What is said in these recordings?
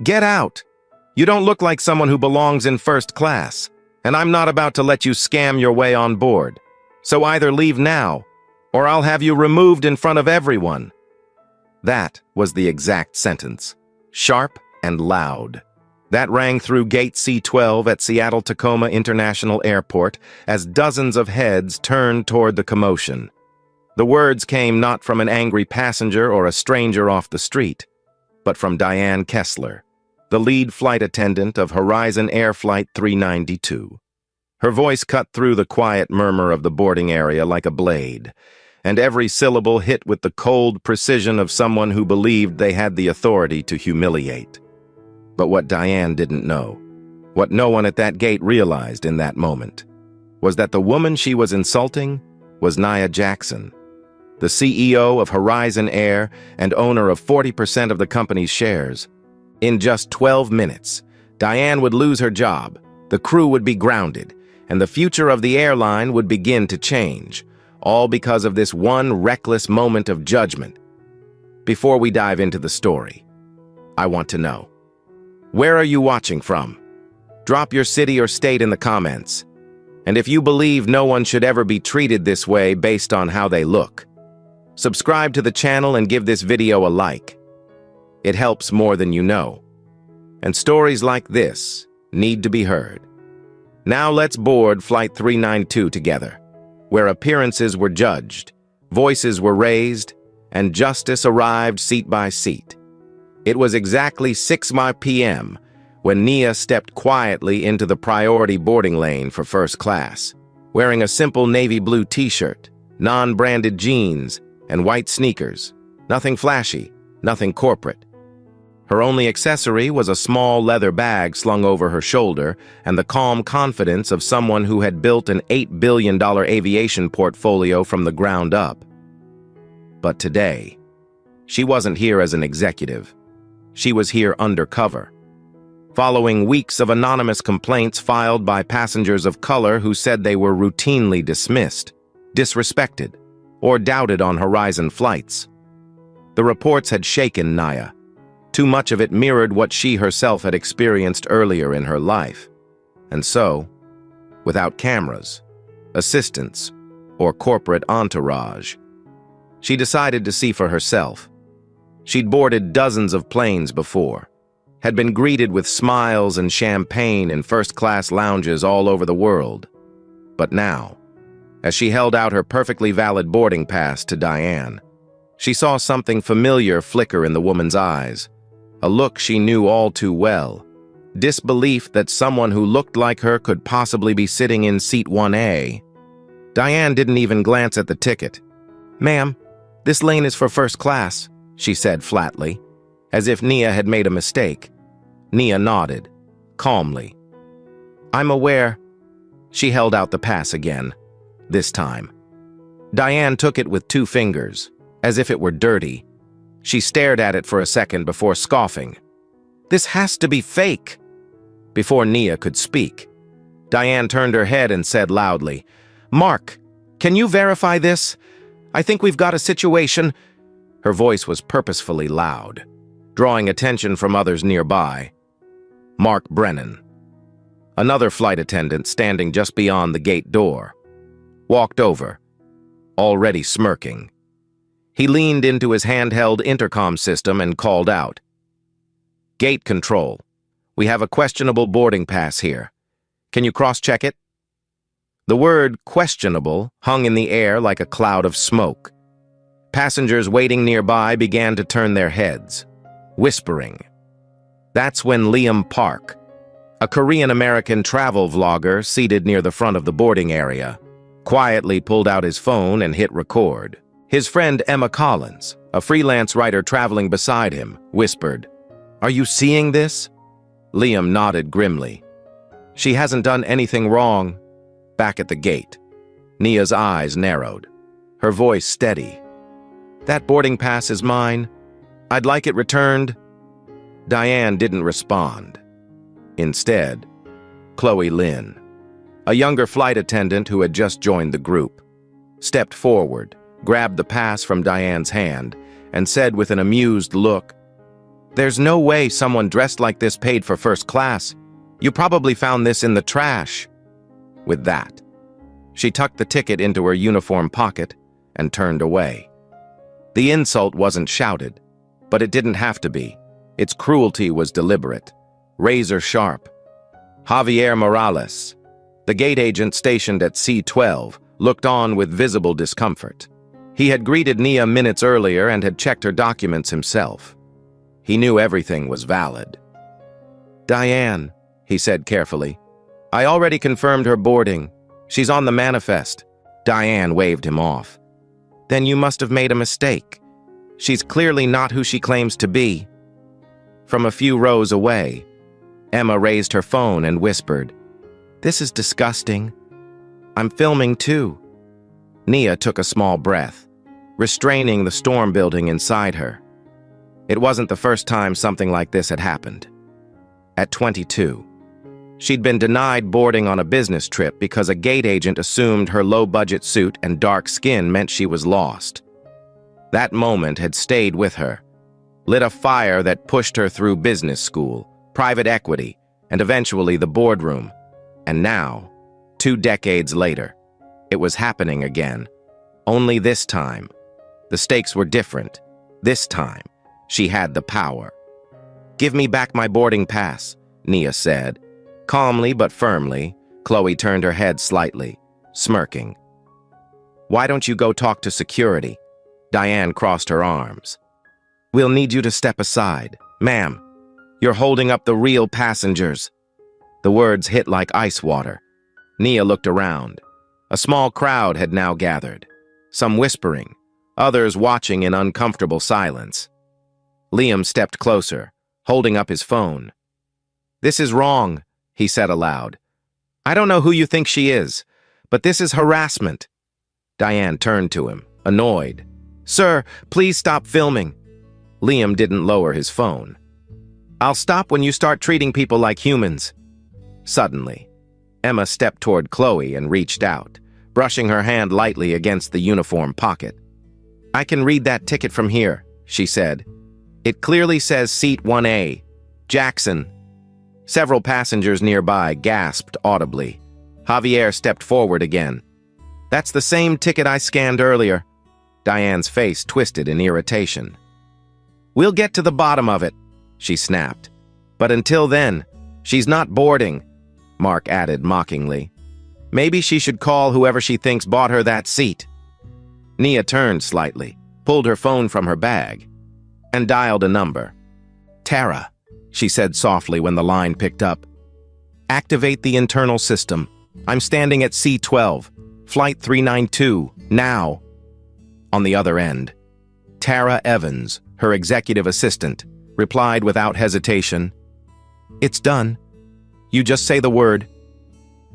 Get out! You don't look like someone who belongs in first class, and I'm not about to let you scam your way on board. So either leave now, or I'll have you removed in front of everyone." That was the exact sentence, sharp and loud. That rang through Gate C-12 at Seattle-Tacoma International Airport as dozens of heads turned toward the commotion. The words came not from an angry passenger or a stranger off the street, but from Diane Kessler, the lead flight attendant of Horizon Air Flight 392. Her voice cut through the quiet murmur of the boarding area like a blade, and every syllable hit with the cold precision of someone who believed they had the authority to humiliate. But what Diane didn't know, what no one at that gate realized in that moment, was that the woman she was insulting was Nia Jackson, the CEO of Horizon Air and owner of 40% of the company's shares. In just 12 minutes, Diane would lose her job, the crew would be grounded, and the future of the airline would begin to change, all because of this one reckless moment of judgment. Before we dive into the story, I want to know, where are you watching from? Drop your city or state in the comments. And if you believe no one should ever be treated this way based on how they look, subscribe to the channel and give this video a like. It helps more than you know. And stories like this need to be heard. Now let's board Flight 392 together, where appearances were judged, voices were raised, and justice arrived seat by seat. It was exactly 6 p.m. when Nia stepped quietly into the priority boarding lane for first class, wearing a simple navy blue t-shirt, non-branded jeans, and white sneakers. Nothing flashy, nothing corporate. Her only accessory was a small leather bag slung over her shoulder and the calm confidence of someone who had built an $8 billion aviation portfolio from the ground up. But today, she wasn't here as an executive. She was here undercover, following weeks of anonymous complaints filed by passengers of color who said they were routinely dismissed, disrespected, or doubted on Horizon flights. The reports had shaken Nia. Too much of it mirrored what she herself had experienced earlier in her life. And so, without cameras, assistants, or corporate entourage, she decided to see for herself. She'd boarded dozens of planes before, had been greeted with smiles and champagne in first-class lounges all over the world. But now, as she held out her perfectly valid boarding pass to Diane, she saw something familiar flicker in the woman's eyes, a look she knew all too well, disbelief that someone who looked like her could possibly be sitting in seat 1A. Diane didn't even glance at the ticket. "Ma'am, this lane is for first class," she said flatly, as if Nia had made a mistake. Nia nodded, calmly. "I'm aware." She held out the pass again, this time. Diane took it with 2 fingers, as if it were dirty. She stared at it for a second before scoffing. "This has to be fake." Before Nia could speak, Diane turned her head and said loudly, "Mark, can you verify this? I think we've got a situation." Her voice was purposefully loud, drawing attention from others nearby. Mark Brennan, another flight attendant standing just beyond the gate door, walked over, already smirking. He leaned into his handheld intercom system and called out, "Gate control. We have a questionable boarding pass here. Can you cross-check it?" The word questionable hung in the air like a cloud of smoke. Passengers waiting nearby began to turn their heads, whispering. That's when Liam Park, a Korean-American travel vlogger seated near the front of the boarding area, quietly pulled out his phone and hit record. His friend Emma Collins, a freelance writer traveling beside him, whispered, "Are you seeing this?" Liam nodded grimly. "She hasn't done anything wrong." Back at the gate, Nia's eyes narrowed, her voice steady. "That boarding pass is mine. I'd like it returned." Diane didn't respond. Instead, Chloe Lynn, a younger flight attendant who had just joined the group, stepped forward, grabbed the pass from Diane's hand, and said with an amused look, There's no way someone dressed like this paid for first class. You probably found this in the trash. With that, she tucked the ticket into her uniform pocket and turned away. The insult wasn't shouted, but it didn't have to be. Its cruelty was deliberate, razor sharp. Javier Morales, the gate agent stationed at C-12, looked on with visible discomfort. He had greeted Nia minutes earlier and had checked her documents himself. He knew everything was valid. "Diane," he said carefully, "I already confirmed her boarding. She's on the manifest." Diane waved him off. "Then you must have made a mistake. She's clearly not who she claims to be." From a few rows away, Emma raised her phone and whispered, "This is disgusting. I'm filming too." Nia took a small breath, restraining the storm building inside her. It wasn't the first time something like this had happened. At 22, she'd been denied boarding on a business trip because a gate agent assumed her low-budget suit and dark skin meant she was lost. That moment had stayed with her, lit a fire that pushed her through business school, private equity, and eventually the boardroom. And now, 2 decades later, it was happening again. Only this time, the stakes were different. This time, she had the power. "Give me back my boarding pass," Nia said. Calmly but firmly, Chloe turned her head slightly, smirking. "Why don't you go talk to security?" Diane crossed her arms. "We'll need you to step aside. Ma'am, you're holding up the real passengers." The words hit like ice water. Nia looked around. A small crowd had now gathered, some whispering, others watching in uncomfortable silence. Liam stepped closer, holding up his phone. "This is wrong," he said aloud. "I don't know who you think she is, but this is harassment." Diane turned to him, annoyed. "Sir, please stop filming." Liam didn't lower his phone. "I'll stop when you start treating people like humans." Suddenly, Emma stepped toward Chloe and reached out, brushing her hand lightly against the uniform pocket. "I can read that ticket from here," she said. "It clearly says Seat 1A, Jackson." Several passengers nearby gasped audibly. Javier stepped forward again. "That's the same ticket I scanned earlier." Diane's face twisted in irritation. "We'll get to the bottom of it," she snapped. "But until then, she's not boarding," Mark added mockingly. "Maybe she should call whoever she thinks bought her that seat." Nia turned slightly, pulled her phone from her bag, and dialed a number. "Tara," she said softly when the line picked up. "Activate the internal system. I'm standing at C-12, Flight 392, now." On the other end, Tara Evans, her executive assistant, replied without hesitation, "It's done. You just say the word."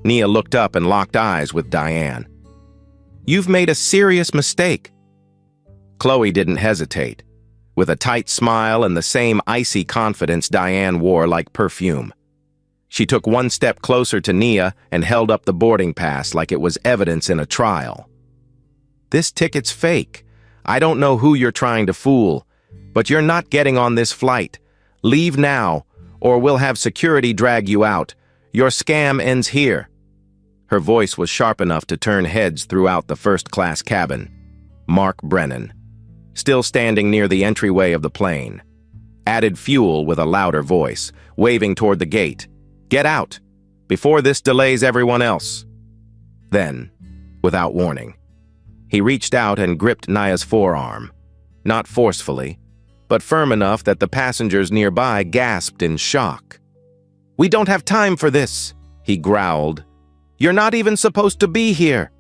Nia looked up and locked eyes with Diane. "You've made a serious mistake." Chloe didn't hesitate, with a tight smile and the same icy confidence Diane wore like perfume. She took one step closer to Nia and held up the boarding pass like it was evidence in a trial. "This ticket's fake. I don't know who you're trying to fool, but you're not getting on this flight. Leave now, or we'll have security drag you out. Your scam ends here." Her voice was sharp enough to turn heads throughout the first-class cabin. Mark Brennan, still standing near the entryway of the plane, added fuel with a louder voice, waving toward the gate. "Get out, before this delays everyone else." Then, without warning, he reached out and gripped Nia's forearm, not forcefully, but firm enough that the passengers nearby gasped in shock. "We don't have time for this," he growled. "You're not even supposed to be here."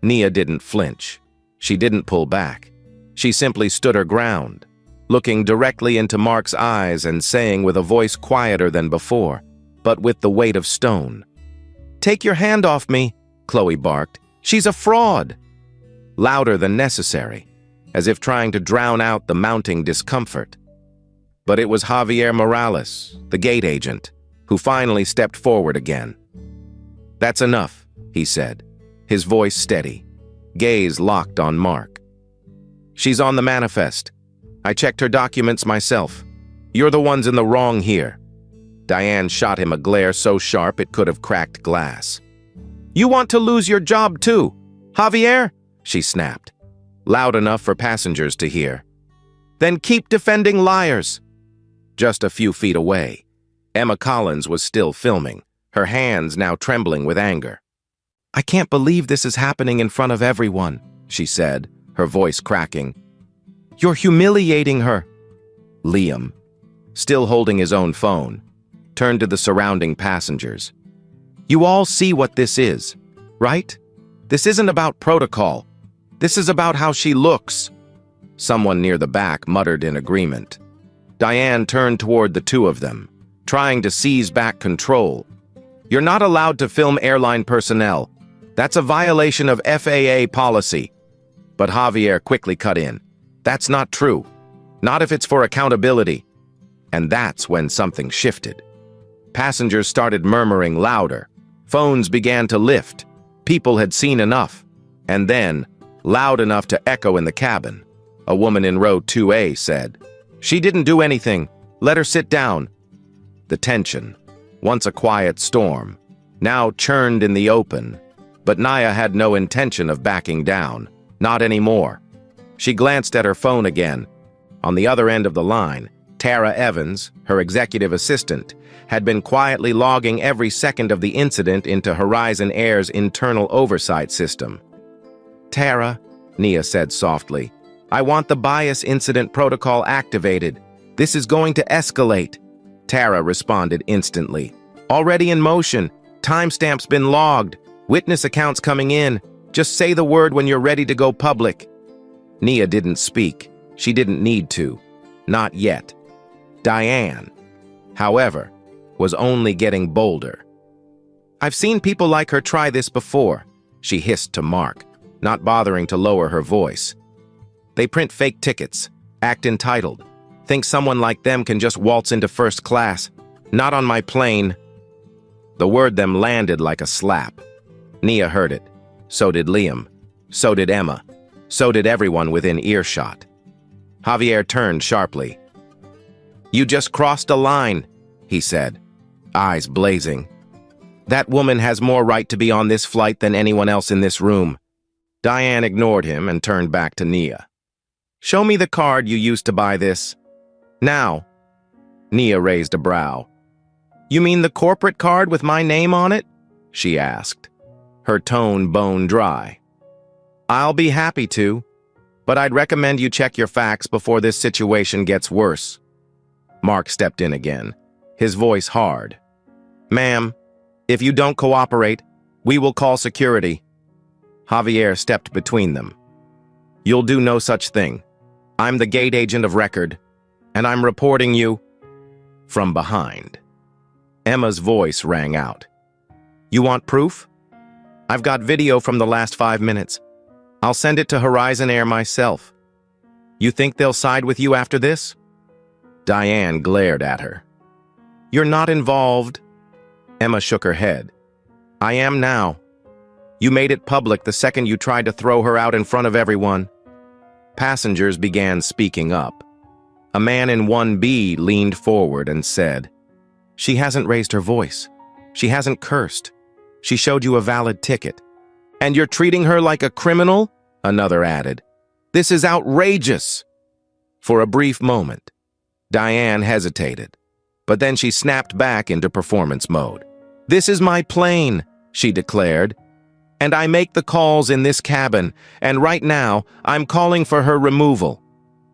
Nia didn't flinch. She didn't pull back. She simply stood her ground, looking directly into Mark's eyes and saying with a voice quieter than before, but with the weight of stone, "Take your hand off me," Chloe barked. "She's a fraud." Louder than necessary, as if trying to drown out the mounting discomfort. But it was Javier Morales, the gate agent, who finally stepped forward again. "That's enough," he said, his voice steady, gaze locked on Mark. "She's on the manifest. I checked her documents myself. You're the ones in the wrong here. Diane shot him a glare so sharp it could have cracked glass. You want to lose your job too, Javier? She snapped, loud enough for passengers to hear. Then keep defending liars. Just a few feet away, Emma Collins was still filming, her hands now trembling with anger. I can't believe this is happening in front of everyone, she said, her voice cracking. You're humiliating her. Liam, still holding his own phone, turned to the surrounding passengers. You all see what this is, right? This isn't about protocol. This is about how she looks. Someone near the back muttered in agreement. Diane turned toward the two of them, trying to seize back control. You're not allowed to film airline personnel. That's a violation of FAA policy. But Javier quickly cut in. That's not true. Not if it's for accountability. And that's when something shifted. Passengers started murmuring louder. Phones began to lift. People had seen enough. And then, loud enough to echo in the cabin, a woman in row 2A said, She didn't do anything. Let her sit down. The tension, once a quiet storm, now churned in the open. But Naya had no intention of backing down. Not anymore. She glanced at her phone again. On the other end of the line, Tara Evans, her executive assistant, had been quietly logging every second of the incident into Horizon Air's internal oversight system. Tara, Nia said softly, I want the bias incident protocol activated. This is going to escalate. Tara responded instantly. Already in motion. Timestamp's been logged. Witness accounts coming in. Just say the word when you're ready to go public. Nia didn't speak. She didn't need to. Not yet. Diane, however, was only getting bolder. I've seen people like her try this before, she hissed to Mark, not bothering to lower her voice. They print fake tickets, act entitled, think someone like them can just waltz into first class. Not on my plane. The word them landed like a slap. Nia heard it. So did Liam. So did Emma. So did everyone within earshot. Javier turned sharply. You just crossed a line, he said, eyes blazing. That woman has more right to be on this flight than anyone else in this room. Diane ignored him and turned back to Nia. Show me the card you used to buy this. Now. Nia raised a brow. You mean the corporate card with my name on it? She asked, her tone bone dry. I'll be happy to, but I'd recommend you check your facts before this situation gets worse. Mark stepped in again, his voice hard. Ma'am, if you don't cooperate, we will call security. Javier stepped between them. You'll do no such thing. I'm the gate agent of record, and I'm reporting you from behind. Emma's voice rang out. You want proof? I've got video from the last 5 minutes. I'll send it to Horizon Air myself. You think they'll side with you after this? Diane glared at her. You're not involved. Emma shook her head. I am now. You made it public the second you tried to throw her out in front of everyone. Passengers began speaking up. A man in 1B leaned forward and said, She hasn't raised her voice. She hasn't cursed. She showed you a valid ticket. And you're treating her like a criminal? Another added. This is outrageous. For a brief moment, Diane hesitated, but then she snapped back into performance mode. This is my plane, she declared, and I make the calls in this cabin, and right now, I'm calling for her removal.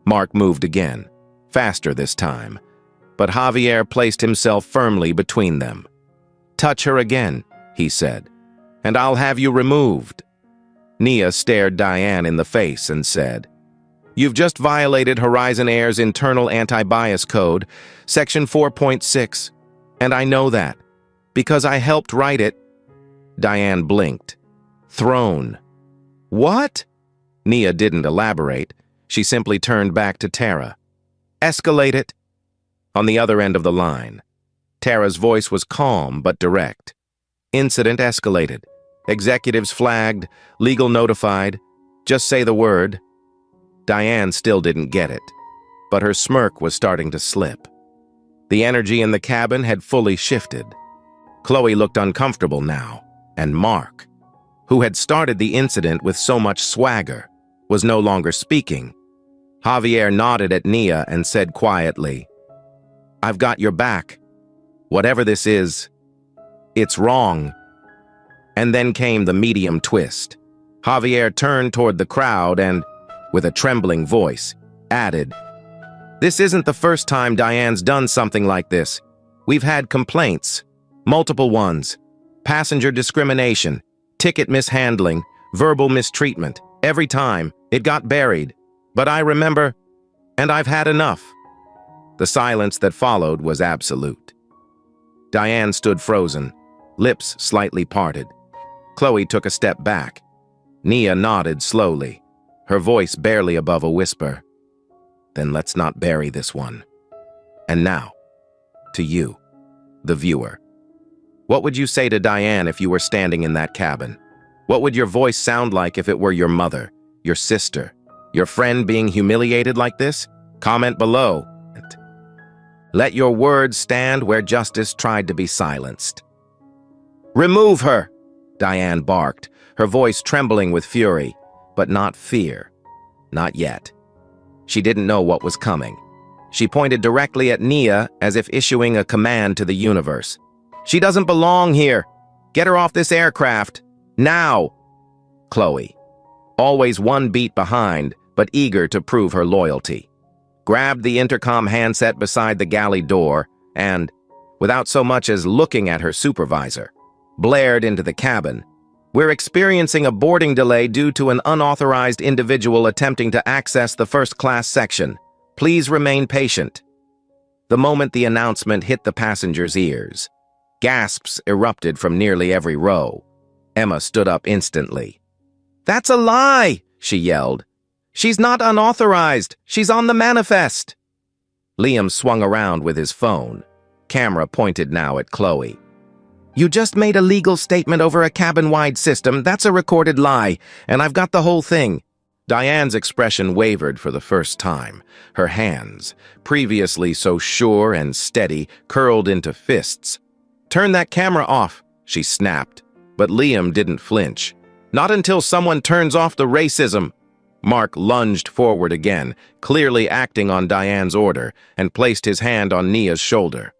Mark moved again, faster this time, but Javier placed himself firmly between them. Touch her again, he said, and I'll have you removed. Nia stared Diane in the face and said, You've just violated Horizon Air's internal anti-bias code, Section 4.6, and I know that, because I helped write it. Diane blinked. Thrown. What? Nia didn't elaborate. She simply turned back to Tara. Escalate it. On the other end of the line, Tara's voice was calm but direct. Incident escalated. Executives flagged, legal notified. Just say the word. Diane still didn't get it, but her smirk was starting to slip. The energy in the cabin had fully shifted. Chloe looked uncomfortable now, and Mark, who had started the incident with so much swagger, was no longer speaking. Javier nodded at Nia and said quietly, "I've got your back. Whatever this is, it's wrong." And then came the medium twist. Javier turned toward the crowd and, with a trembling voice, added, "This isn't the first time Diane's done something like this. We've had complaints, multiple ones, passenger discrimination, ticket mishandling, verbal mistreatment. Every time, it got buried. But I remember, and I've had enough." The silence that followed was absolute. Diane stood frozen, lips slightly parted. Chloe took a step back. Nia nodded slowly, her voice barely above a whisper. "Then let's not bury this one. And now, to you, the viewer. What would you say to Diane if you were standing in that cabin? What would your voice sound like if it were your mother, your sister, your friend being humiliated like this? Comment below. Let your words stand where justice tried to be silenced." "Remove her!" Diane barked, her voice trembling with fury, but not fear. Not yet. She didn't know what was coming. She pointed directly at Nia as if issuing a command to the universe. "She doesn't belong here. Get her off this aircraft. Now!" Chloe, always one beat behind, but eager to prove her loyalty, grabbed the intercom handset beside the galley door and, without so much as looking at her supervisor, blared into the cabin. "We're experiencing a boarding delay due to an unauthorized individual attempting to access the first-class section. Please remain patient." The moment the announcement hit the passengers' ears, gasps erupted from nearly every row. Emma stood up instantly. "That's a lie!" she yelled. "She's not unauthorized. She's on the manifest." Liam swung around with his phone, camera pointed now at Chloe. "You just made a legal statement over a cabin-wide system. That's a recorded lie, and I've got the whole thing." Diane's expression wavered for the first time. Her hands, previously so sure and steady, curled into fists. "Turn that camera off," she snapped, but Liam didn't flinch. "Not until someone turns off the racism." Mark lunged forward again, clearly acting on Diane's order, and placed his hand on Nia's shoulder.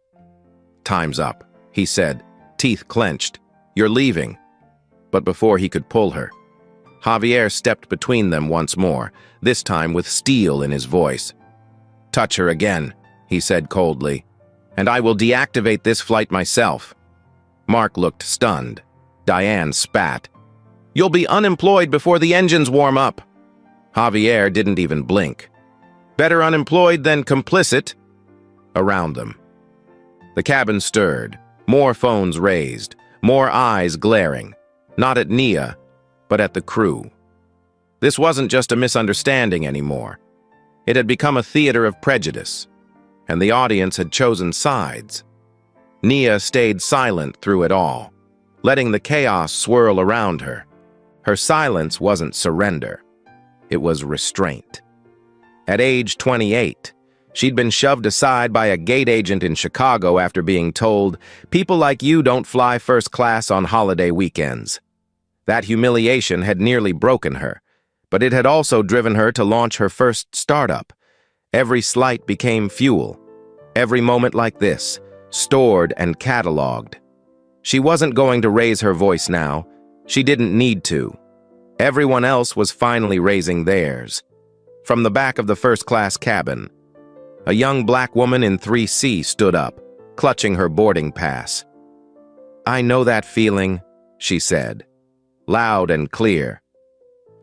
"Time's up," he said, teeth clenched. "You're leaving." But before he could pull her, Javier stepped between them once more, this time with steel in his voice. "Touch her again," he said coldly, "and I will deactivate this flight myself." Mark looked stunned. Diane spat. "You'll be unemployed before the engines warm up." Javier didn't even blink. "Better unemployed than complicit." Around them, the cabin stirred. More phones raised, more eyes glaring, not at Nia, but at the crew. This wasn't just a misunderstanding anymore. It had become a theater of prejudice, and the audience had chosen sides. Nia stayed silent through it all, letting the chaos swirl around her. Her silence wasn't surrender. It was restraint. At age 28, she'd been shoved aside by a gate agent in Chicago after being told, "People like you don't fly first class on holiday weekends." That humiliation had nearly broken her, but it had also driven her to launch her first startup. Every slight became fuel. Every moment like this, stored and cataloged. She wasn't going to raise her voice now. She didn't need to. Everyone else was finally raising theirs. From the back of the first-class cabin, a young black woman in 3C stood up, clutching her boarding pass. "I know that feeling," she said, loud and clear.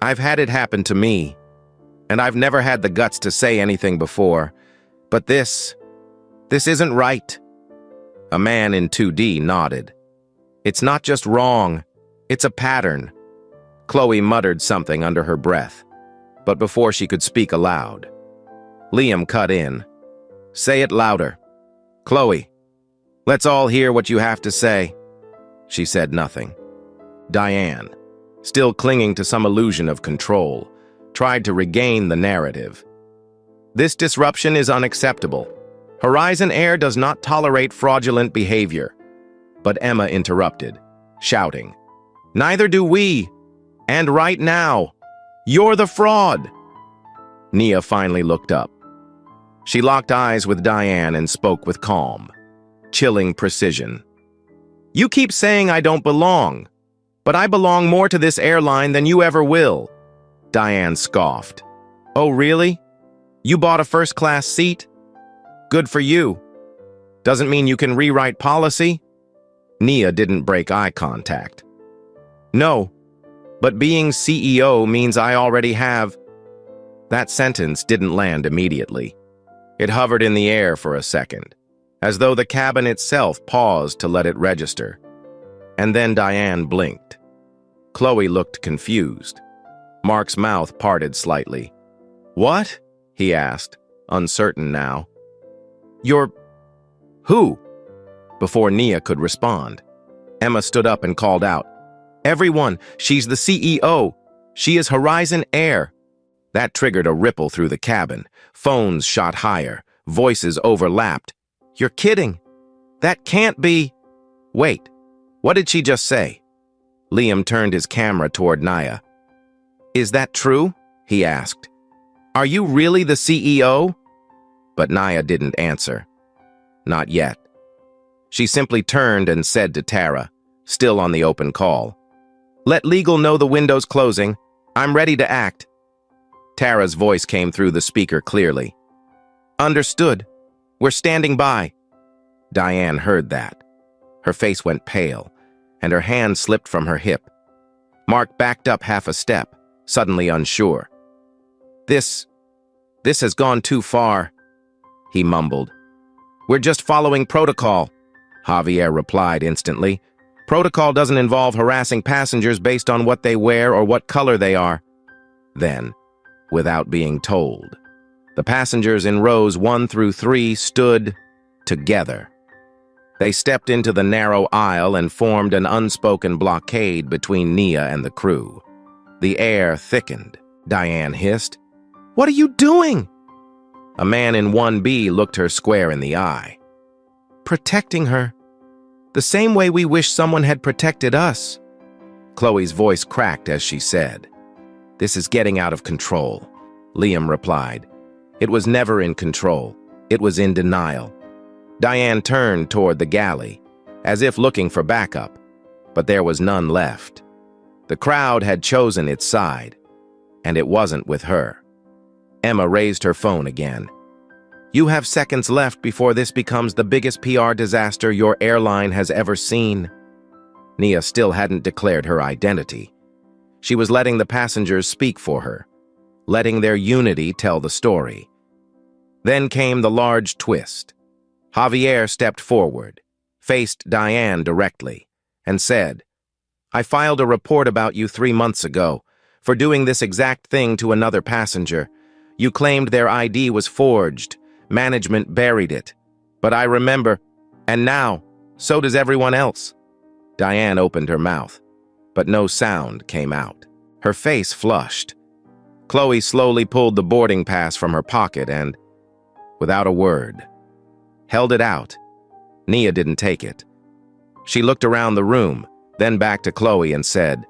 "I've had it happen to me, and I've never had the guts to say anything before. But this isn't right." A man in 2D nodded. "It's not just wrong, it's a pattern." Chloe muttered something under her breath, but before she could speak aloud, Liam cut in. "Say it louder. Chloe, let's all hear what you have to say." She said nothing. Diane, still clinging to some illusion of control, tried to regain the narrative. "This disruption is unacceptable. Horizon Air does not tolerate fraudulent behavior. But Emma interrupted, shouting, "Neither do we! And right now! You're the fraud!" Nia finally looked up. She locked eyes with Diane and spoke with calm, chilling precision. "You keep saying I don't belong, but I belong more to this airline than you ever will." Diane scoffed. "Oh, really? You bought a first-class seat? Good for you. Doesn't mean you can rewrite policy?" Nia didn't break eye contact. "No, but being CEO means I already have—" That sentence didn't land immediately. It hovered in the air for a second, as though the cabin itself paused to let it register. And then Diane blinked. Chloe looked confused. Mark's mouth parted slightly. "What?" he asked, uncertain now. "You're... who?" Before Nia could respond, Emma stood up and called out, "Everyone, she's the CEO. She is Horizon Air." That triggered a ripple through the cabin. Phones shot higher. Voices overlapped. "You're kidding. That can't be..." "Wait, what did she just say?" Liam turned his camera toward Nia. "Is that true?" he asked. "Are you really the CEO?" But Nia didn't answer. Not yet. She simply turned and said to Tara, still on the open call, "Let legal know the window's closing. I'm ready to act." Tara's voice came through the speaker clearly. "Understood. We're standing by." Diane heard that. Her face went pale, and her hand slipped from her hip. Mark backed up half a step, suddenly unsure. This has gone too far," he mumbled. "We're just following protocol," Javier replied instantly. "Protocol doesn't involve harassing passengers based on what they wear or what color they are." Then, without being told, the passengers in rows 1 through 3 stood together. They stepped into the narrow aisle and formed an unspoken blockade between Nia and the crew. The air thickened. Diane hissed, "What are you doing?" A man in 1B looked her square in the eye. "Protecting her. The same way we wish someone had protected us." Chloe's voice cracked as she said, "This is getting out of control." Liam replied, "It was never in control. It was in denial." Diane turned toward the galley, as if looking for backup, but there was none left. The crowd had chosen its side, and it wasn't with her. Emma raised her phone again. "You have seconds left before this becomes the biggest PR disaster your airline has ever seen." Nia still hadn't declared her identity. She was letting the passengers speak for her, letting their unity tell the story. Then came the large twist. Javier stepped forward, faced Diane directly, and said, "I filed a report about you 3 months ago for doing this exact thing to another passenger. You claimed their ID was forged. Management buried it. But I remember, and now, so does everyone else." Diane opened her mouth, but no sound came out. Her face flushed. Chloe slowly pulled the boarding pass from her pocket and, without a word, held it out. Nia didn't take it. She looked around the room, then back to Chloe and said,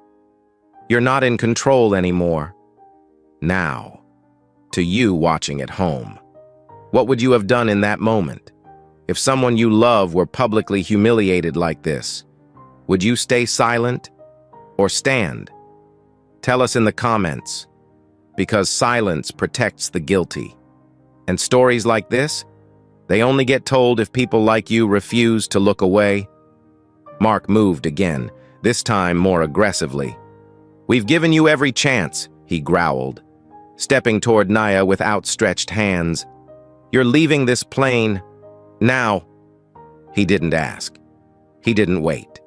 "You're not in control anymore." Now, to you watching at home, what would you have done in that moment? If someone you love were publicly humiliated like this, would you stay silent or stand? Tell us in the comments, because silence protects the guilty. And stories like this, they only get told if people like you refuse to look away. Mark moved again, this time more aggressively. "We've given you every chance," he growled, stepping toward Nia with outstretched hands. "You're leaving this plane now." He didn't ask. He didn't wait.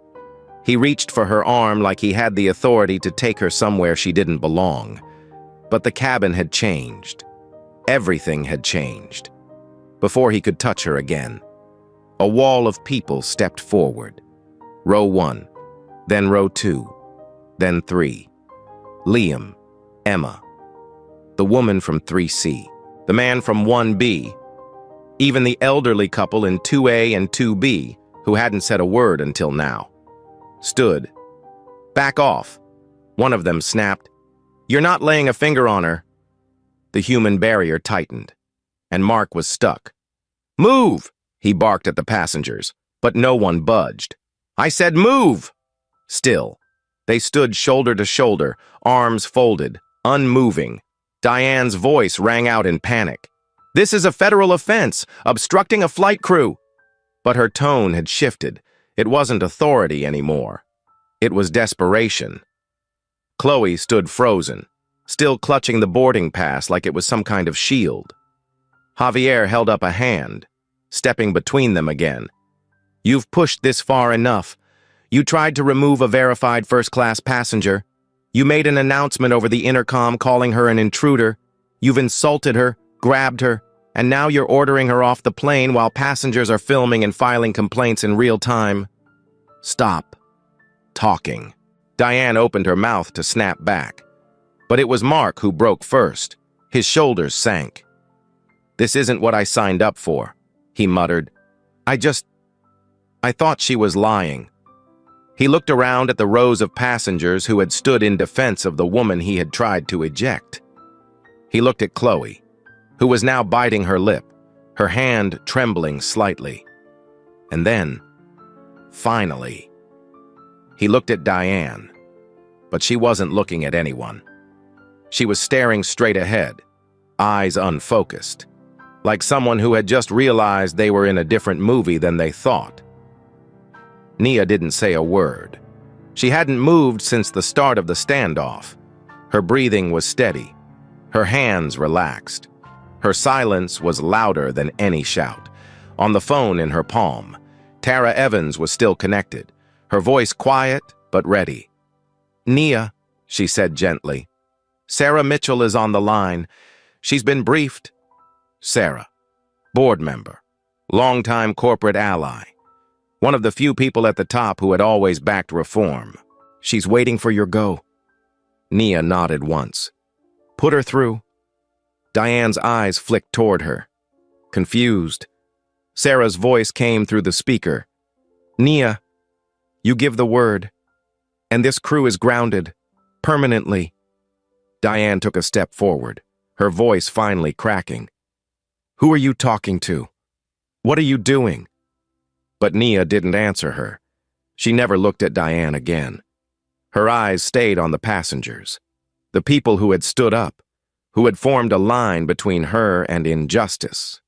He reached for her arm like he had the authority to take her somewhere she didn't belong. But the cabin had changed. Everything had changed. Before he could touch her again, a wall of people stepped forward. Row 1, then row 2, then 3. Liam, Emma, the woman from 3C, the man from 1B, Even the elderly couple in 2A and 2B, who hadn't said a word until now, stood. "Back off," one of them snapped. "You're not laying a finger on her." The human barrier tightened, and Mark was stuck. "Move!" he barked at the passengers, but no one budged. "I said move!" Still, they stood shoulder to shoulder, arms folded, unmoving. Diane's voice rang out in panic. "This is a federal offense, obstructing a flight crew." But her tone had shifted. It wasn't authority anymore. It was desperation. Chloe stood frozen, still clutching the boarding pass like it was some kind of shield. Javier held up a hand, stepping between them again. "You've pushed this far enough. You tried to remove a verified first-class passenger. You made an announcement over the intercom calling her an intruder. You've insulted her, grabbed her, and now you're ordering her off the plane while passengers are filming and filing complaints in real time. Stop talking." Diane opened her mouth to snap back, but it was Mark who broke first. His shoulders sank. "This isn't what I signed up for," he muttered. I thought she was lying." He looked around at the rows of passengers who had stood in defense of the woman he had tried to eject. He looked at Chloe, who was now biting her lip, her hand trembling slightly. And then, finally, he looked at Diane, but she wasn't looking at anyone. She was staring straight ahead, eyes unfocused, like someone who had just realized they were in a different movie than they thought. Nia didn't say a word. She hadn't moved since the start of the standoff. Her breathing was steady, her hands relaxed. Her silence was louder than any shout. On the phone in her palm, Tara Evans was still connected, her voice quiet but ready. "Nia," she said gently, "Sarah Mitchell is on the line. She's been briefed." Sarah, board member, longtime corporate ally, one of the few people at the top who had always backed reform. "She's waiting for your go." Nia nodded once. "Put her through." Diane's eyes flicked toward her, confused. Sarah's voice came through the speaker. "Nia, you give the word, and this crew is grounded, permanently." Diane took a step forward, her voice finally cracking. "Who are you talking to? What are you doing?" But Nia didn't answer her. She never looked at Diane again. Her eyes stayed on the passengers, the people who had stood up, who had formed a line between her and injustice.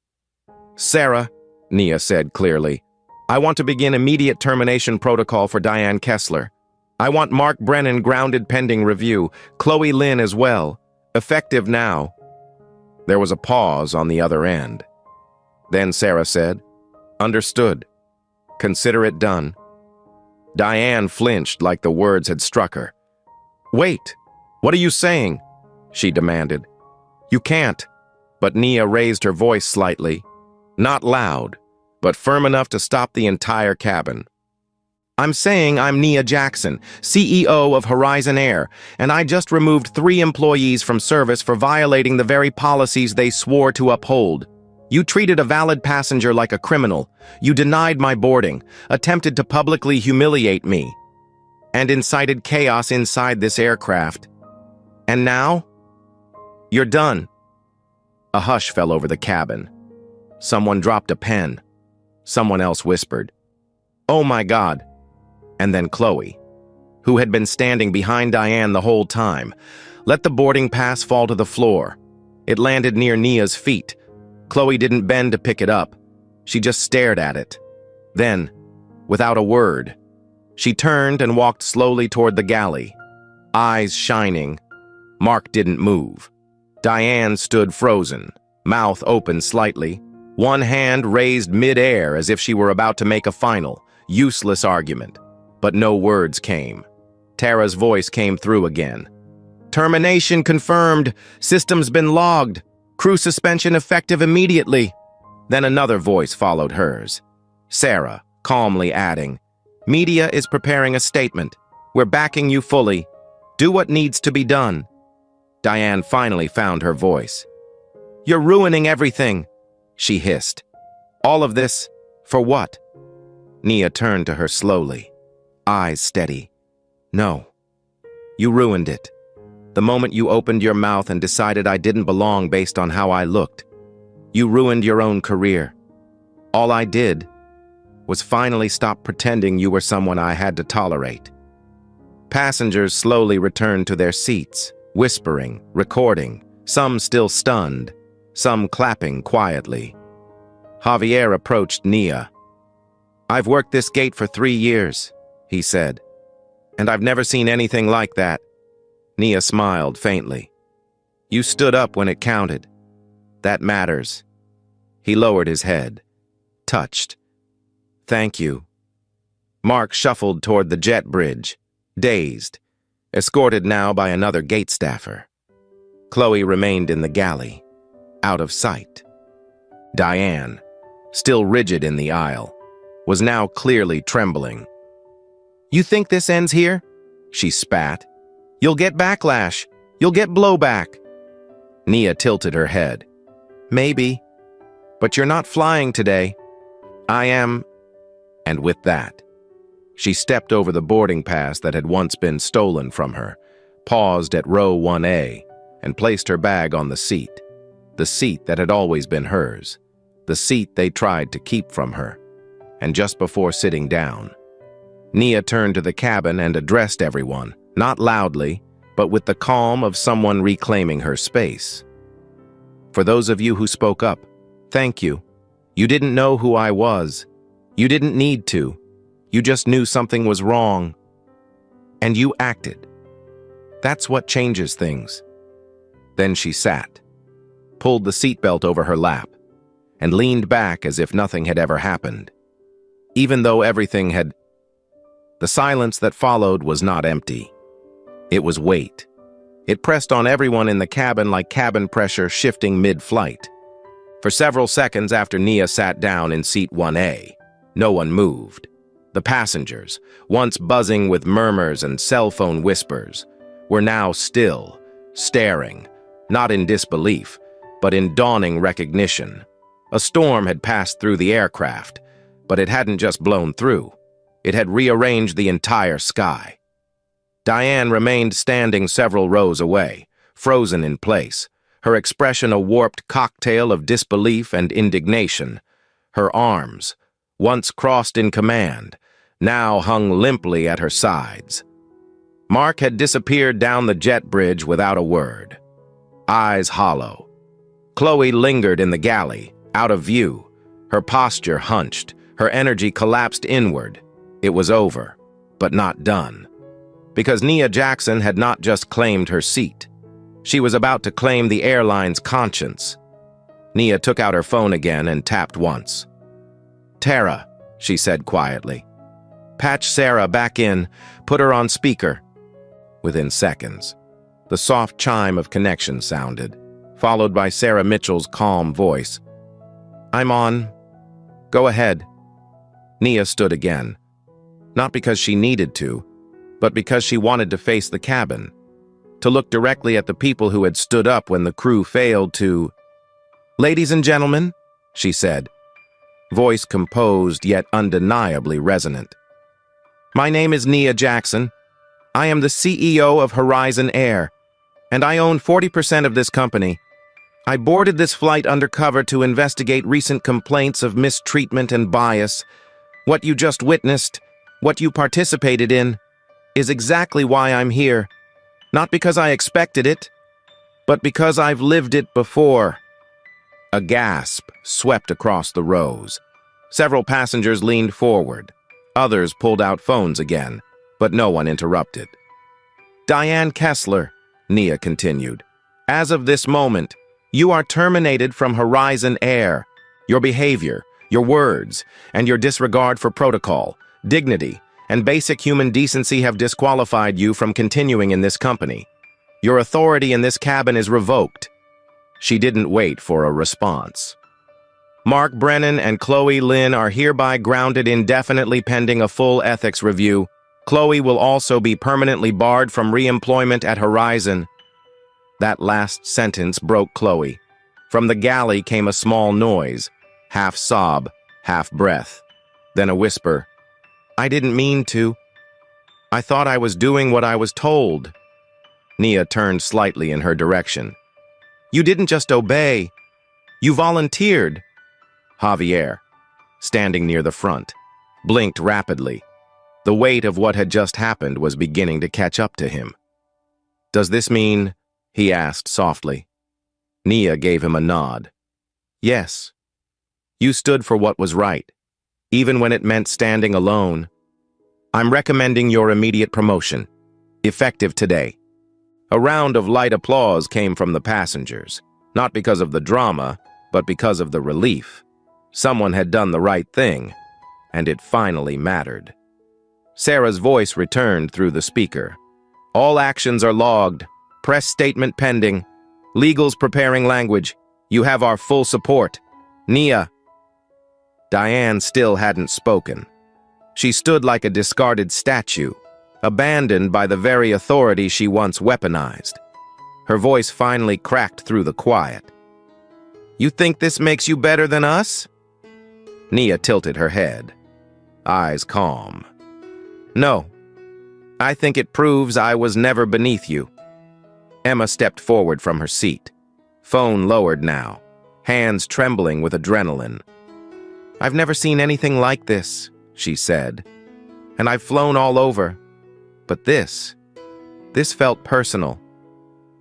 "Sarah," Nia said clearly, "I want to begin immediate termination protocol for Diane Kessler. I want Mark Brennan grounded pending review, Chloe Lynn as well, effective now." There was a pause on the other end. Then Sarah said, "Understood. Consider it done." Diane flinched like the words had struck her. "Wait, what are you saying?" she demanded. "You can't." But Nia raised her voice slightly, not loud, but firm enough to stop the entire cabin. "I'm saying I'm Nia Jackson, CEO of Horizon Air, and I just removed 3 employees from service for violating the very policies they swore to uphold. You treated a valid passenger like a criminal. You denied my boarding, attempted to publicly humiliate me, and incited chaos inside this aircraft. And now? You're done." A hush fell over the cabin. Someone dropped a pen. Someone else whispered, "Oh my God." And then Chloe, who had been standing behind Diane the whole time, let the boarding pass fall to the floor. It landed near Nia's feet. Chloe didn't bend to pick it up. She just stared at it. Then, without a word, she turned and walked slowly toward the galley, eyes shining. Mark didn't move. Diane stood frozen, mouth open slightly, one hand raised mid-air as if she were about to make a final, useless argument. But no words came. Tara's voice came through again. "Termination confirmed. System's been logged. Crew suspension effective immediately." Then another voice followed hers. Sarah, calmly adding, "Media is preparing a statement. We're backing you fully. Do what needs to be done." Diane finally found her voice. "You're ruining everything," she hissed. All of this, for what? Nia turned to her slowly, eyes steady. No. You ruined it. The moment you opened your mouth and decided I didn't belong based on how I looked. You ruined your own career. All I did was finally stop pretending you were someone I had to tolerate. Passengers slowly returned to their seats, whispering, recording, some still stunned, some clapping quietly. Javier approached Nia. "I've worked this gate for 3 years," he said, "and I've never seen anything like that." Nia smiled faintly. "You stood up when it counted. That matters." He lowered his head, touched. "Thank you." Mark shuffled toward the jet bridge, dazed, escorted now by another gate staffer. Chloe remained in the galley, out of sight. Diane, still rigid in the aisle, was now clearly trembling. "You think this ends here?" she spat. "You'll get backlash. You'll get blowback." Nia tilted her head. "Maybe. But you're not flying today. I am." And with that, she stepped over the boarding pass that had once been stolen from her, paused at row 1A, and placed her bag on the seat that had always been hers, the seat they tried to keep from her. And just before sitting down, Nia turned to the cabin and addressed everyone, not loudly, but with the calm of someone reclaiming her space. "For those of you who spoke up, thank you. You didn't know who I was. You didn't need to. You just knew something was wrong. And you acted. That's what changes things." Then she sat, pulled the seatbelt over her lap, and leaned back as if nothing had ever happened. Even though everything had... The silence that followed was not empty. It was weight. It pressed on everyone in the cabin like cabin pressure shifting mid-flight. For several seconds after Nia sat down in seat 1A, no one moved. The passengers, once buzzing with murmurs and cell phone whispers, were now still, staring, not in disbelief, but in dawning recognition. A storm had passed through the aircraft, but it hadn't just blown through. It had rearranged the entire sky. Diane remained standing several rows away, frozen in place, her expression a warped cocktail of disbelief and indignation. Her arms, once crossed in command, now hung limply at her sides. Mark had disappeared down the jet bridge without a word, eyes hollow. Chloe lingered in the galley, out of view, her posture hunched, her energy collapsed inward. It was over, but not done. Because Nia Jackson had not just claimed her seat. She was about to claim the airline's conscience. Nia took out her phone again and tapped once. "Tara," she said quietly. "Patch Sarah back in, put her on speaker." Within seconds, the soft chime of connection sounded, followed by Sarah Mitchell's calm voice. "I'm on. Go ahead." Nia stood again, not because she needed to, but because she wanted to face the cabin, to look directly at the people who had stood up when the crew failed to... "Ladies and gentlemen," she said, voice composed yet undeniably resonant. "My name is Nia Jackson. I am the CEO of Horizon Air, and I own 40% of this company. I boarded this flight undercover to investigate recent complaints of mistreatment and bias. What you just witnessed, what you participated in, is exactly why I'm here. Not because I expected it, but because I've lived it before." A gasp swept across the rows. Several passengers leaned forward. Others pulled out phones again, but no one interrupted. "Diane Kessler," Nia continued, "as of this moment, you are terminated from Horizon Air. Your behavior, your words, and your disregard for protocol, dignity, and basic human decency have disqualified you from continuing in this company. Your authority in this cabin is revoked." She didn't wait for a response. "Mark Brennan and Chloe Lynn are hereby grounded indefinitely pending a full ethics review. Chloe will also be permanently barred from re-employment at Horizon." That last sentence broke Chloe. From the galley came a small noise, half sob, half breath. Then a whisper, "I didn't mean to. I thought I was doing what I was told." Nia turned slightly in her direction. "You didn't just obey. You volunteered." Javier, standing near the front, blinked rapidly. The weight of what had just happened was beginning to catch up to him. "Does this mean?" he asked softly. Nia gave him a nod. "Yes. You stood for what was right, even when it meant standing alone. I'm recommending your immediate promotion, effective today." A round of light applause came from the passengers, not because of the drama, but because of the relief. Someone had done the right thing, and it finally mattered. Sarah's voice returned through the speaker. "All actions are logged. Press statement pending. Legals preparing language. You have our full support. Nia." Diane still hadn't spoken. She stood like a discarded statue, abandoned by the very authority she once weaponized. Her voice finally cracked through the quiet. "You think this makes you better than us?" Nia tilted her head, eyes calm. "No. I think it proves I was never beneath you." Emma stepped forward from her seat, phone lowered now, hands trembling with adrenaline. "I've never seen anything like this," she said, "and I've flown all over. But this felt personal.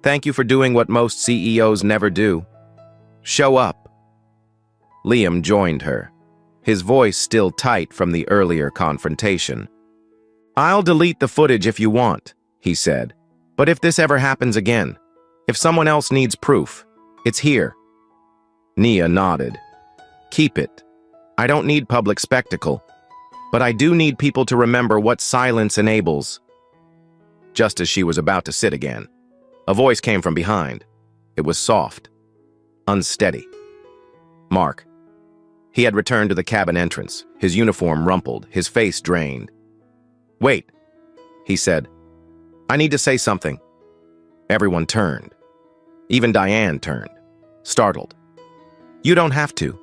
Thank you for doing what most CEOs never do. Show up." Liam joined her, his voice still tight from the earlier confrontation. "I'll delete the footage if you want," he said. "But if this ever happens again, if someone else needs proof, it's here." Nia nodded. "Keep it. I don't need public spectacle, but I do need people to remember what silence enables." Just as she was about to sit again, a voice came from behind. It was soft, unsteady. Mark. He had returned to the cabin entrance, his uniform rumpled, his face drained. "Wait," he said. "I need to say something." Everyone turned. Even Diane turned, startled. "You don't have to,"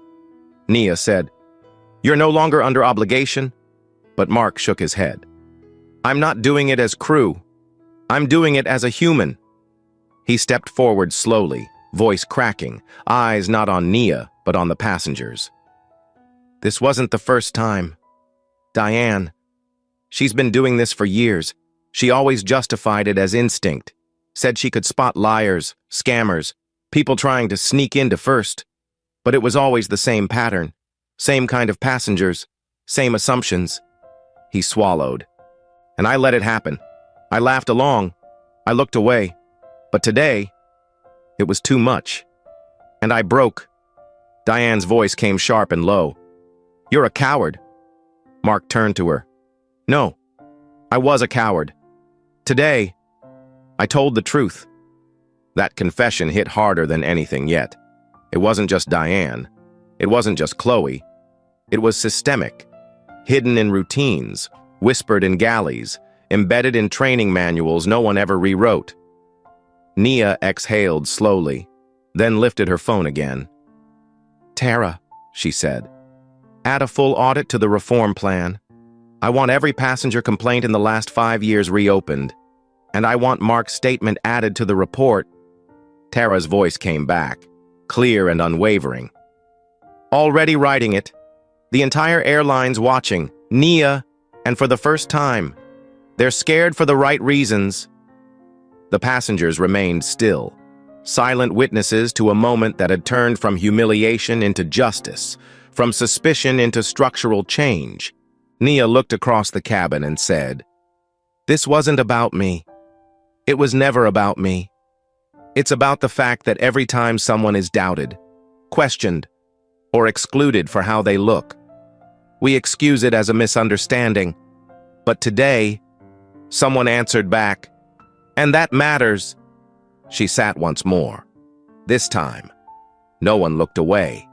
Nia said. "You're no longer under obligation." But Mark shook his head. "I'm not doing it as crew. I'm doing it as a human." He stepped forward slowly, voice cracking, eyes not on Nia, but on the passengers. "This wasn't the first time. Diane, she's been doing this for years. She always justified it as instinct, said she could spot liars, scammers, people trying to sneak into first. But it was always the same pattern, same kind of passengers, same assumptions." He swallowed. "And I let it happen. I laughed along. I looked away. But today, it was too much. And I broke." Diane's voice came sharp and low. "You're a coward." Mark turned to her. "No, I was a coward. Today, I told the truth." That confession hit harder than anything yet. It wasn't just Diane. It wasn't just Chloe. It was systemic, hidden in routines, whispered in galleys, embedded in training manuals no one ever rewrote. Nia exhaled slowly, then lifted her phone again. "Tara," she said, "add a full audit to the reform plan. I want every passenger complaint in the last 5 years reopened, and I want Mark's statement added to the report." Tara's voice came back, clear and unwavering. "Already writing it. The entire airline's watching, Nia, and for the first time. They're scared for the right reasons." The passengers remained still, silent witnesses to a moment that had turned from humiliation into justice, from suspicion into structural change. Nia looked across the cabin and said, "This wasn't about me. It was never about me. It's about the fact that every time someone is doubted, questioned, or excluded for how they look, we excuse it as a misunderstanding. But today, someone answered back, and that matters." She sat once more. This time, no one looked away.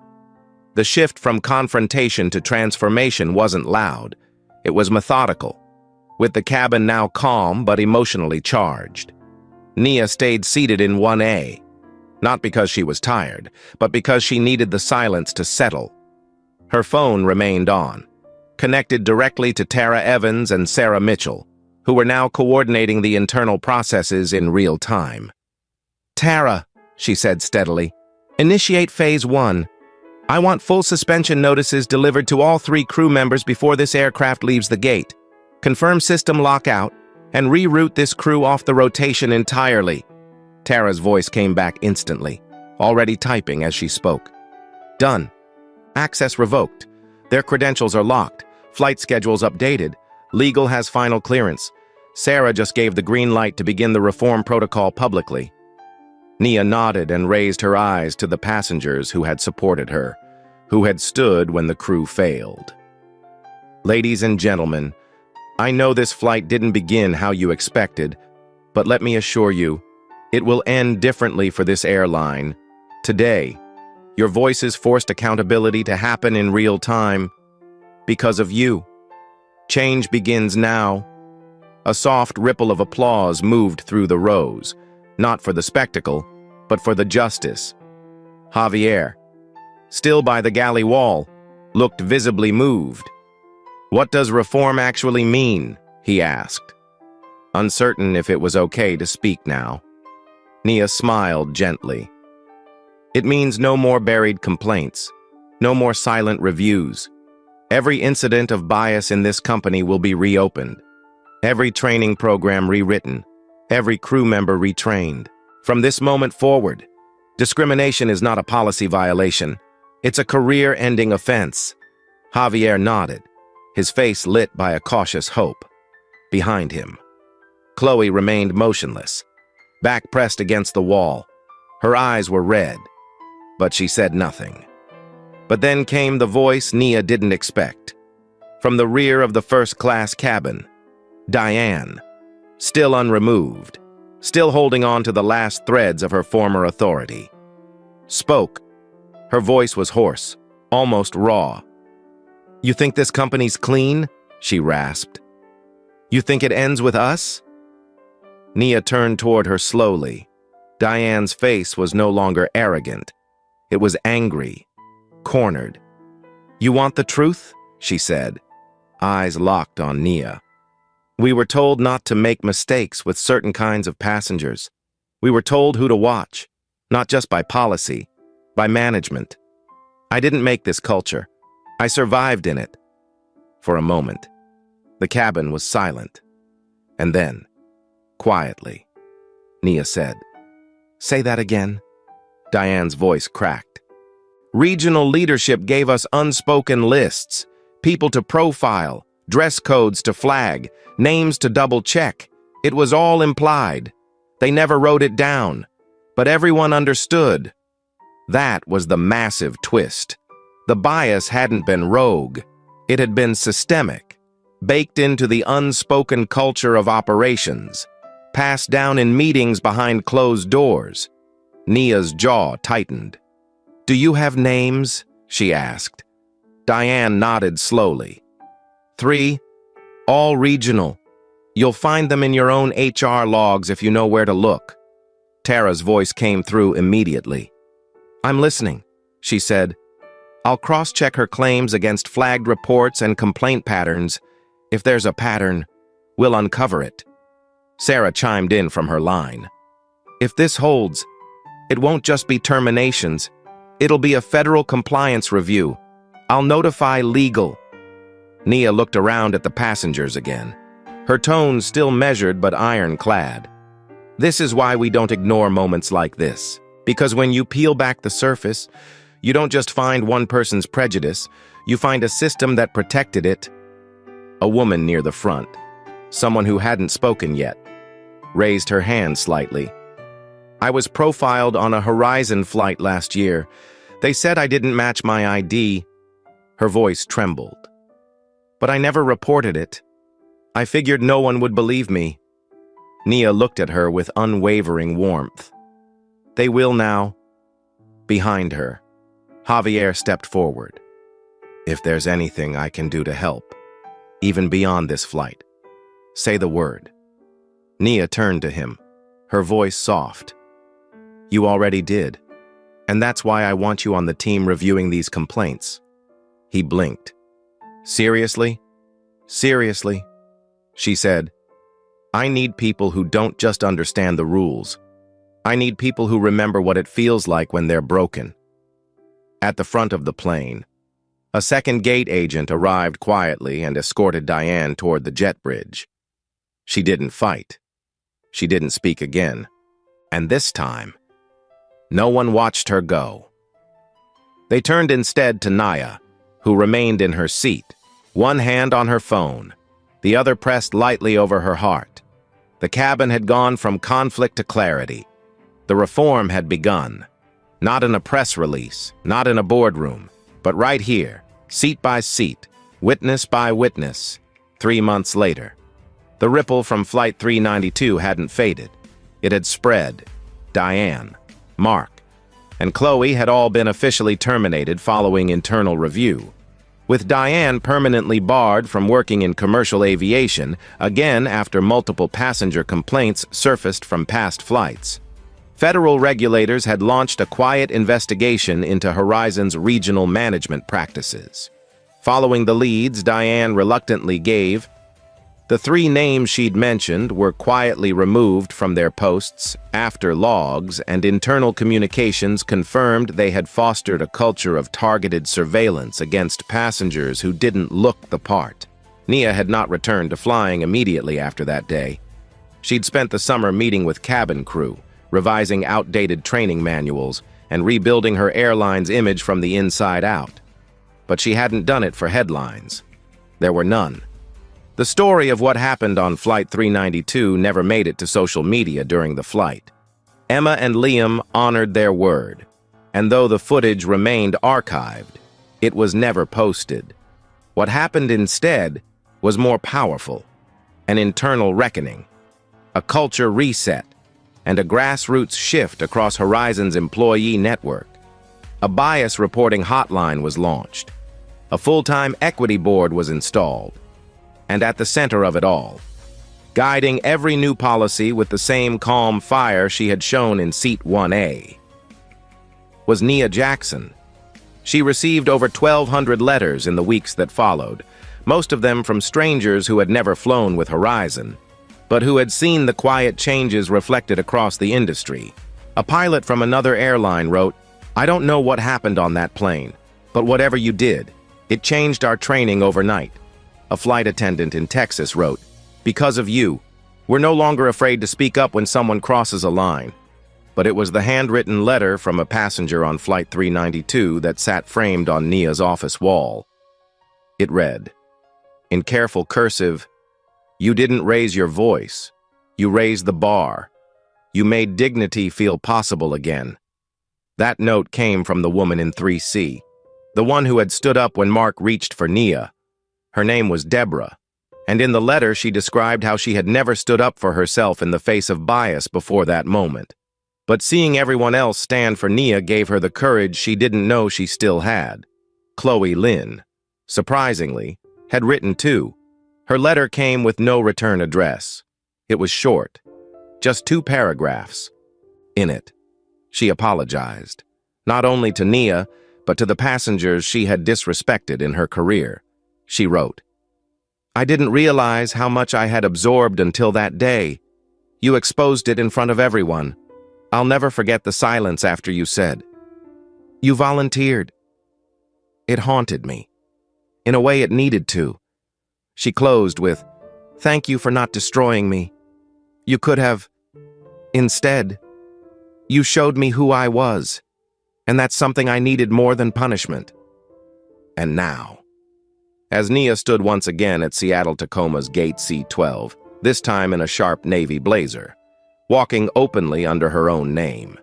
The shift from confrontation to transformation wasn't loud. It was methodical, with the cabin now calm but emotionally charged. Nia stayed seated in 1A, not because she was tired, but because she needed the silence to settle. Her phone remained on, connected directly to Tara Evans and Sarah Mitchell, who were now coordinating the internal processes in real time. "Tara," she said steadily, "initiate Phase 1. I want full suspension notices delivered to all 3 crew members before this aircraft leaves the gate. Confirm system lockout, and reroute this crew off the rotation entirely." Tara's voice came back instantly, already typing as she spoke. "Done. Access revoked. Their credentials are locked. Flight schedules updated. Legal has final clearance. Sarah just gave the green light to begin the reform protocol publicly." Nia nodded and raised her eyes to the passengers who had supported her, who had stood when the crew failed. "Ladies and gentlemen, I know this flight didn't begin how you expected, but let me assure you, it will end differently for this airline. Today, your voices forced accountability to happen in real time because of you. Change begins now." A soft ripple of applause moved through the rows, not for the spectacle, but for the justice. Javier, still by the galley wall, looked visibly moved. "What does reform actually mean?" he asked, uncertain if it was okay to speak now. Nia smiled gently. "It means no more buried complaints, no more silent reviews. Every incident of bias in this company will be reopened. Every training program rewritten, every crew member retrained. From this moment forward, discrimination is not a policy violation. It's a career-ending offense." Javier nodded, his face lit by a cautious hope. Behind him, Chloe remained motionless, back pressed against the wall. Her eyes were red, but she said nothing. But then came the voice Nia didn't expect. From the rear of the first-class cabin, Diane, still unremoved, still holding on to the last threads of her former authority, spoke. Her voice was hoarse, almost raw. "You think this company's clean?" she rasped. "You think it ends with us?" Nia turned toward her slowly. Diane's face was no longer arrogant. It was angry, cornered. "You want the truth?" she said, eyes locked on Nia. "We were told not to make mistakes with certain kinds of passengers. We were told who to watch, not just by policy, by management. I didn't make this culture. I survived in it." For a moment, the cabin was silent. And then, quietly, Nia said, "Say that again." Diane's voice cracked. "Regional leadership gave us unspoken lists, people to profile, dress codes to flag, names to double-check. It was all implied. They never wrote it down, but everyone understood. That was the massive twist. The bias hadn't been rogue. It had been systemic, baked into the unspoken culture of operations, passed down in meetings behind closed doors." Nia's jaw tightened. "Do you have names?" she asked. Diane nodded slowly. 3, all regional. You'll find them in your own HR logs if you know where to look." Tara's voice came through immediately. "I'm listening," she said. "I'll cross-check her claims against flagged reports and complaint patterns. If there's a pattern, we'll uncover it." Sarah chimed in from her line. "If this holds, it won't just be terminations. It'll be a federal compliance review. I'll notify legal." Nia looked around at the passengers again, her tone still measured but ironclad. "This is why we don't ignore moments like this. Because when you peel back the surface, you don't just find one person's prejudice, you find a system that protected it." A woman near the front, someone who hadn't spoken yet, raised her hand slightly. "I was profiled on a Horizon flight last year. They said I didn't match my ID." Her voice trembled. "But I never reported it. I figured no one would believe me." Nia looked at her with unwavering warmth. "They will now." Behind her, Javier stepped forward. "If there's anything I can do to help, even beyond this flight, say the word." Nia turned to him, her voice soft. "You already did, and that's why I want you on the team reviewing these complaints." He blinked. Seriously? Seriously? She said, I need people who don't just understand the rules. I need people who remember what it feels like when they're broken. At the front of the plane, a second gate agent arrived quietly and escorted Diane toward the jet bridge. She didn't fight. She didn't speak again. And this time, no one watched her go. They turned instead to Naya, who remained in her seat, one hand on her phone, the other pressed lightly over her heart. The cabin had gone from conflict to clarity. The reform had begun. Not in a press release, not in a boardroom, but right here, seat by seat, witness by witness, 3 months later. The ripple from Flight 392 hadn't faded. It had spread. Diane, Mark, and Chloe had all been officially terminated following internal review. With Diane permanently barred from working in commercial aviation, again after multiple passenger complaints surfaced from past flights. Federal regulators had launched a quiet investigation into Horizon's regional management practices. Following the leads Diane reluctantly gave, the 3 names she'd mentioned were quietly removed from their posts after logs and internal communications confirmed they had fostered a culture of targeted surveillance against passengers who didn't look the part. Nia had not returned to flying immediately after that day. She'd spent the summer meeting with cabin crew, revising outdated training manuals, and rebuilding her airline's image from the inside out. But she hadn't done it for headlines. There were none. The story of what happened on Flight 392 never made it to social media during the flight. Emma and Liam honored their word, and though the footage remained archived, it was never posted. What happened instead was more powerful: an internal reckoning, a culture reset, and a grassroots shift across Horizon's employee network. A bias reporting hotline was launched. A full-time equity board was installed. And at the center of it all, guiding every new policy with the same calm fire she had shown in Seat 1A, was Nia Jackson. She received over 1,200 letters in the weeks that followed, most of them from strangers who had never flown with Horizon, but who had seen the quiet changes reflected across the industry. A pilot from another airline wrote, "I don't know what happened on that plane, but whatever you did, it changed our training overnight." A flight attendant in Texas wrote, "Because of you, we're no longer afraid to speak up when someone crosses a line." But it was the handwritten letter from a passenger on Flight 392 that sat framed on Nia's office wall. It read, in careful cursive, "You didn't raise your voice. You raised the bar. You made dignity feel possible again." That note came from the woman in 3C, the one who had stood up when Mark reached for Nia. Her name was Deborah, and in the letter she described how she had never stood up for herself in the face of bias before that moment. But seeing everyone else stand for Nia gave her the courage she didn't know she still had. Chloe Lynn, surprisingly, had written too. Her letter came with no return address. It was short, just 2 paragraphs. In it, she apologized, not only to Nia, but to the passengers she had disrespected in her career. She wrote, "I didn't realize how much I had absorbed until that day. You exposed it in front of everyone. I'll never forget the silence after you said, 'You volunteered.' It haunted me. In a way it needed to." She closed with, "Thank you for not destroying me. You could have. Instead, you showed me who I was, and that's something I needed more than punishment." And now, as Nia stood once again at Seattle-Tacoma's Gate C-12, this time in a sharp navy blazer, walking openly under her own name,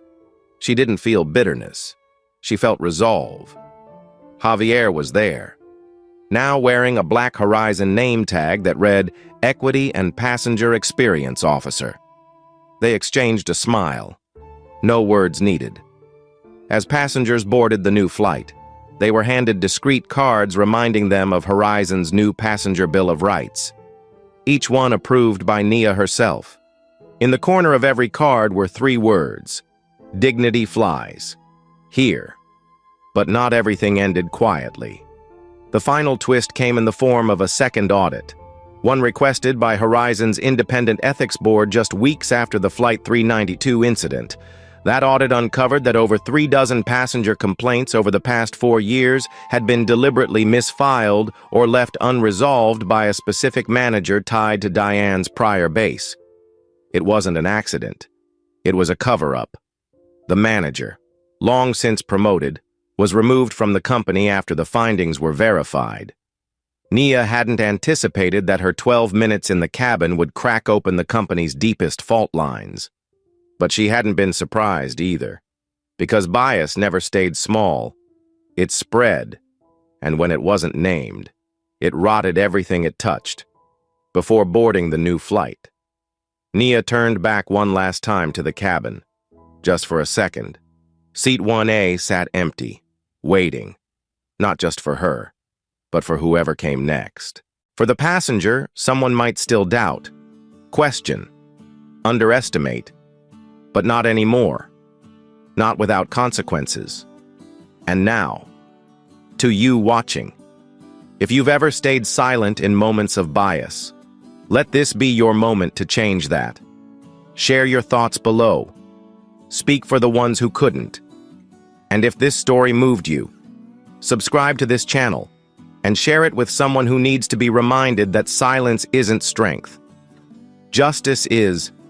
she didn't feel bitterness. She felt resolve. Javier was there, now wearing a black Horizon name tag that read Equity and Passenger Experience Officer. They exchanged a smile. No words needed. As passengers boarded the new flight, they were handed discreet cards reminding them of Horizon's new Passenger Bill of Rights, each one approved by Nia herself. In the corner of every card were 3 words: "Dignity flies. Here." But not everything ended quietly. The final twist came in the form of a second audit, one requested by Horizon's Independent Ethics Board just weeks after the Flight 392 incident. That audit uncovered that over 36 passenger complaints over the past 4 years had been deliberately misfiled or left unresolved by a specific manager tied to Diane's prior base. It wasn't an accident. It was a cover-up. The manager, long since promoted, was removed from the company after the findings were verified. Nia hadn't anticipated that her 12 minutes in the cabin would crack open the company's deepest fault lines. But she hadn't been surprised either, because bias never stayed small. It spread, and when it wasn't named, it rotted everything it touched. Before boarding the new flight, Nia turned back one last time to the cabin, just for a second. Seat 1A sat empty, waiting, not just for her, but for whoever came next. For the passenger, someone might still doubt, question, underestimate, but not anymore. Not without consequences. And now, to you watching, if you've ever stayed silent in moments of bias, let this be your moment to change that. Share your thoughts below. Speak for the ones who couldn't. And if this story moved you, subscribe to this channel and share it with someone who needs to be reminded that silence isn't strength. Justice is.